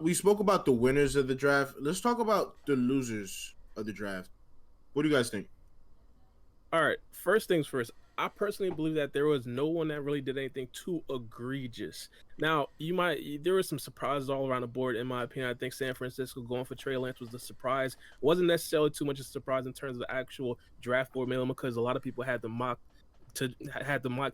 we spoke about the winners of the draft. Let's talk about the losers of the draft. What do you guys think? All right, first things first. I personally believe that there was no one that really did anything too egregious. Now, there were some surprises all around the board, in my opinion. I think San Francisco going for Trey Lance was the surprise. It wasn't necessarily too much of a surprise in terms of the actual draft board mailing because a lot of people had the mock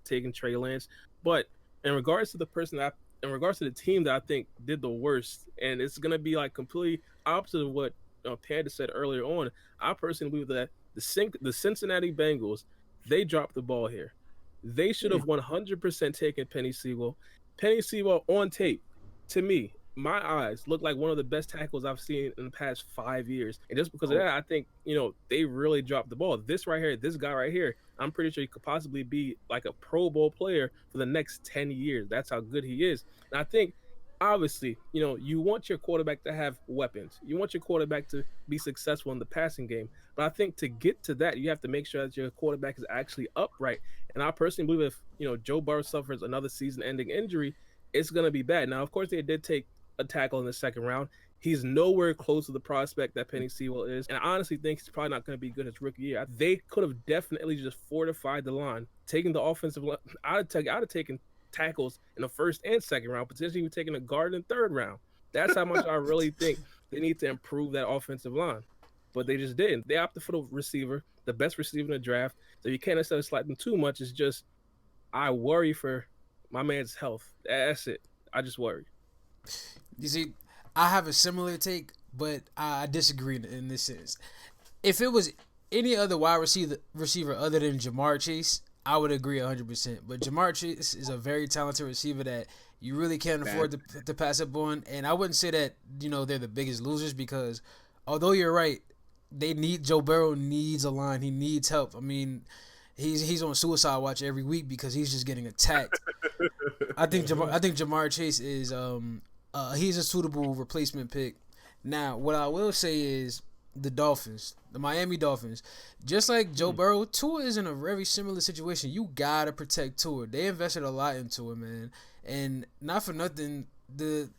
taking Trey Lance. But in regards to the person that in regards to the team that I think did the worst, and it's gonna be like completely opposite of what Panda said earlier on. I personally believe that the Cincinnati Bengals, they dropped the ball here. They should Hmm. have 100% taken Penei Sewell. Penei Sewell on tape, to me, my eyes look like one of the best tackles I've seen in the past 5 years. And just because of Oh, that, I think, they really dropped the ball. This right here, this guy right here, I'm pretty sure he could possibly be like a Pro Bowl player for the next 10 years. That's how good he is. And I think obviously, you want your quarterback to have weapons. You want your quarterback to be successful in the passing game. But I think to get to that, you have to make sure that your quarterback is actually upright. And I personally believe if, Joe Burrow suffers another season-ending injury, it's going to be bad. Now, of course, they did take a tackle in the second round. He's nowhere close to the prospect that Penei Sewell is. And I honestly think he's probably not going to be good his rookie year. They could have definitely just fortified the line, taking the offensive line. I'd have taken tackles in the first and second round, potentially even taking a guard in the third round. That's how much I really think they need to improve that offensive line. But they just didn't. They opted for the receiver, the best receiver in the draft. So you can't necessarily slight them too much. It's just I worry for my man's health. That's it. I just worry. You see, I have a similar take, but I disagree in this sense. If it was any other wide receiver other than Jamar Chase, I would agree 100%. But Jamar Chase is a very talented receiver that you really can't bad. afford to pass up on. And I wouldn't say that they're the biggest losers because although you're right, Joe Burrow needs a line. He needs help. I mean, he's on suicide watch every week because he's just getting attacked. I think Jamar Chase is he's a suitable replacement pick. Now, what I will say is the Miami Dolphins, just like Joe Hmm. Burrow, Tua is in a very similar situation. You gotta protect Tua. They invested a lot into him, man, and not for nothing. The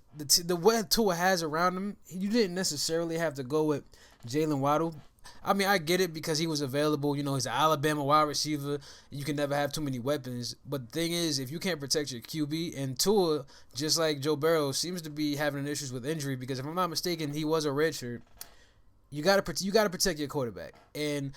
what Tua has around him, you didn't necessarily have to go with Jalen Waddle. I mean, I get it because he was available. He's an Alabama wide receiver. You can never have too many weapons. But the thing is, if you can't protect your QB, and Tua, just like Joe Burrow, seems to be having issues with injury because if I'm not mistaken, he was a redshirt. You gotta protect your quarterback. And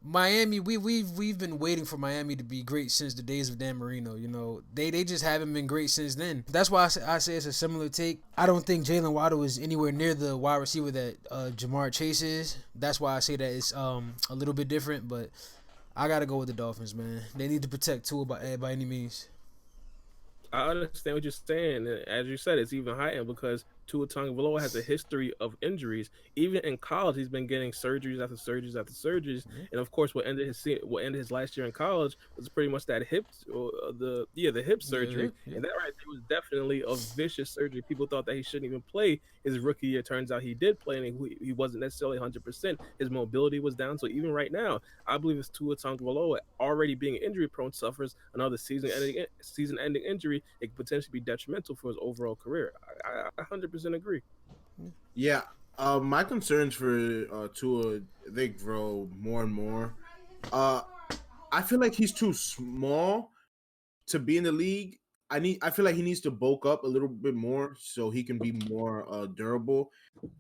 Miami, we've been waiting for Miami to be great since the days of Dan Marino. They just haven't been great since then. That's why I say it's a similar take. I don't think Jalen Waddle is anywhere near the wide receiver that Jamar Chase is. That's why I say that it's a little bit different. But I gotta go with the Dolphins, man. They need to protect Tua by any means. I understand what you're saying. As you said, it's even heightened because Tua Tagovailoa has a history of injuries. Even in college, he's been getting surgeries after surgeries after surgeries. And of course, what ended his last year in college was pretty much that the hip Yeah, surgery. yeah. And that right there was definitely a vicious surgery. People thought that he shouldn't even play his rookie year. Turns out he did play, and he wasn't necessarily 100%. His mobility was down. So even right now, I believe it's Tua Tagovailoa already being injury prone suffers another season ending injury. It could potentially be detrimental for his overall career. I 100% agree. Yeah. My concerns for Tua, they grow more and more. Uh, I feel like he's too small to be in the league. I feel like he needs to bulk up a little bit more so he can be more durable.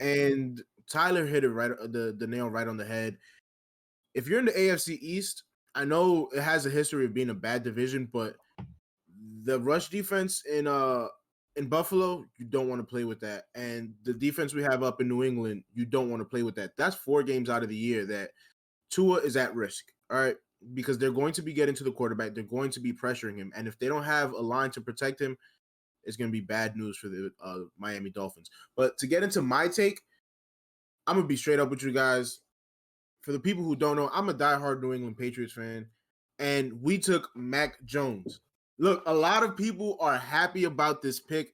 And Tyler hit it right the nail right on the head. If you're in the AFC East, I know it has a history of being a bad division, but the rush defense in Buffalo, you don't want to play with that. And the defense we have up in New England, you don't want to play with that. That's 4 games out of the year that Tua is at risk. All right. Because they're going to be getting to the quarterback. They're going to be pressuring him. And if they don't have a line to protect him, it's going to be bad news for the Miami Dolphins. But to get into my take, I'm going to be straight up with you guys. For the people who don't know, I'm a diehard New England Patriots fan. And we took Mac Jones. Look, a lot of people are happy about this pick.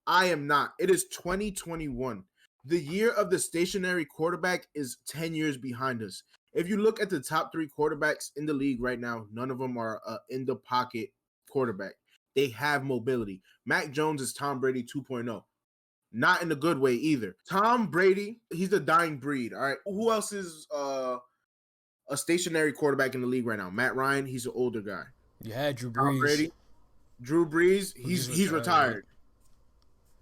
I am not. It is 2021. The year of the stationary quarterback is 10 years behind us. If you look at the top 3 quarterbacks in the league right now, none of them are in the pocket quarterback. They have mobility. Mac Jones is Tom Brady 2.0. not in a good way either. Tom Brady, he's a dying breed. All right. Who else is a stationary quarterback in the league right now? Matt Ryan, he's an older guy. You had Drew Tom Brees, Brady, Drew Brees, who just he's retired.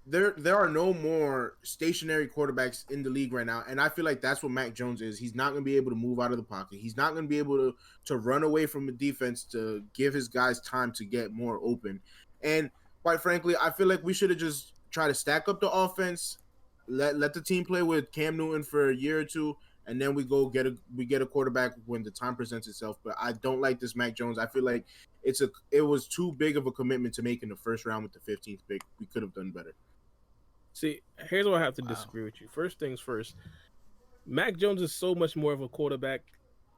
retired. There are no more stationary quarterbacks in the league right now, and I feel like that's what Mac Jones is. He's not going to be able to move out of the pocket. He's not going to be able to run away from the defense to give his guys time to get more open. And quite frankly, I feel like we should have just tried to stack up the offense, let the team play with Cam Newton for a year or two, and then we get a quarterback when the time presents itself. But I don't like this Mac Jones. I feel like it was too big of a commitment to make in the first round with the 15th pick. We could have done better. See, here's where I have to Wow. disagree with you. First things first, Mac Jones is so much more of a quarterback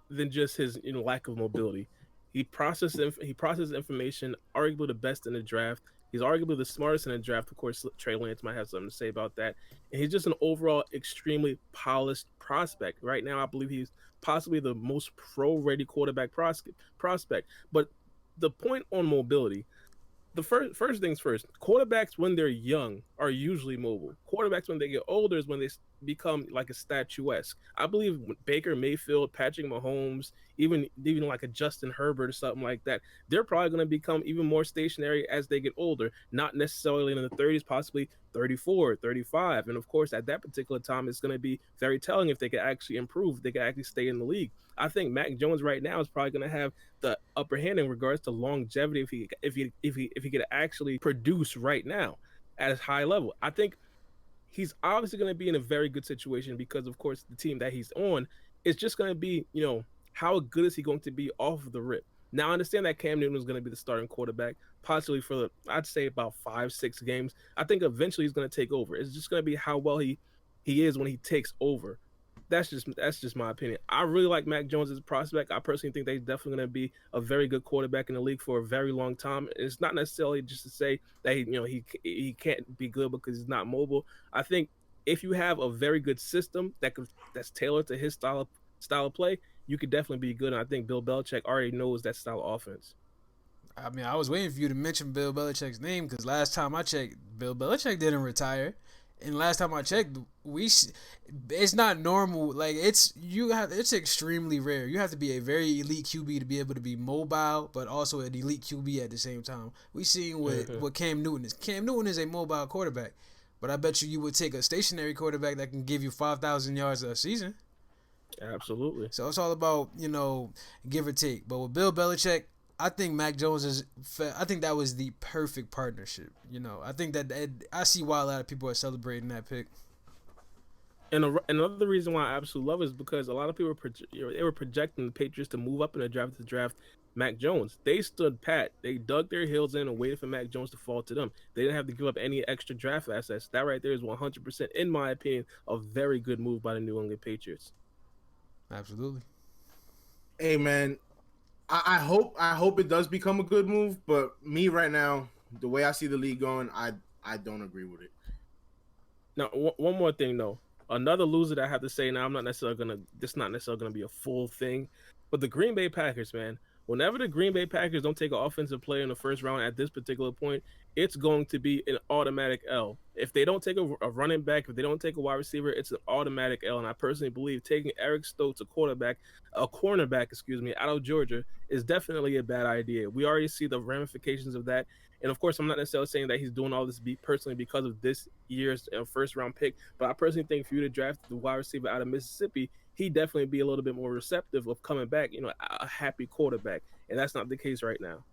than just his lack of mobility. He processes information, arguably the best in the draft. He's arguably the smartest in the draft. Of course, Trey Lance might have something to say about that. And he's just an overall extremely polished prospect. Right now, I believe he's possibly the most pro-ready quarterback prospect. But the point on mobility, the first things first, quarterbacks when they're young are usually mobile. Quarterbacks when they get older is when they become like a statuesque. I believe Baker Mayfield, Patrick Mahomes, even like a Justin Herbert or something like that, they're probably going to become even more stationary as they get older, not necessarily in the 30s, possibly 34, 35. And of course, at that particular time, it's going to be very telling if they can actually improve, if they can actually stay in the league. I think Mac Jones right now is probably going to have the upper hand in regards to longevity if he could actually produce right now at a high level. I think he's obviously going to be in a very good situation because, of course, the team that he's on is just going to be, how good is he going to be off of the rip? Now, I understand that Cam Newton is going to be the starting quarterback, possibly for I'd say about 5-6 games. I think eventually he's going to take over. It's just going to be how well he is when he takes over. That's just my opinion. I really like Mac Jones as a prospect. I personally think that he's definitely going to be a very good quarterback in the league for a very long time. It's not necessarily just to say that he can't be good because he's not mobile. I think if you have a very good system that's tailored to his style of play, you could definitely be good. And I think Bill Belichick already knows that style of offense. I mean, I was waiting for you to mention Bill Belichick's name because last time I checked, Bill Belichick didn't retire, and last time I checked, it's not normal. Like it's extremely rare. You have to be a very elite QB to be able to be mobile, but also an elite QB at the same time. We seen what Cam Newton is. Cam Newton is a mobile quarterback, but I bet you would take a stationary quarterback that can give you 5,000 yards a season. Absolutely. So it's all about give or take. But with Bill Belichick, I think Mac Jones I think that was the perfect partnership. I think that I see why a lot of people are celebrating that pick. And another reason why I absolutely love it is because a lot of people they were projecting the Patriots to move up in the draft to draft Mac Jones. They stood pat. They dug their heels in and waited for Mac Jones to fall to them. They didn't have to give up any extra draft assets. That right there is 100%, in my opinion, a very good move by the New England Patriots. Absolutely. Hey man, I hope it does become a good move, but me right now, the way I see the league going, I don't agree with it. Now, one more thing though. Another loser that I have to say now, this is not necessarily gonna be a full thing, but the Green Bay Packers, man. Whenever the Green Bay Packers don't take an offensive player in the first round at this particular point, it's going to be an automatic L. If they don't take a running back, if they don't take a wide receiver, it's an automatic L. And I personally believe taking Eric Stokes, a cornerback, out of Georgia, is definitely a bad idea. We already see the ramifications of that. And of course, I'm not necessarily saying that he's doing all this personally because of this year's first round pick, but I personally think for you to draft the wide receiver out of Mississippi, he'd definitely be a little bit more receptive of coming back, a happy quarterback. And that's not the case right now.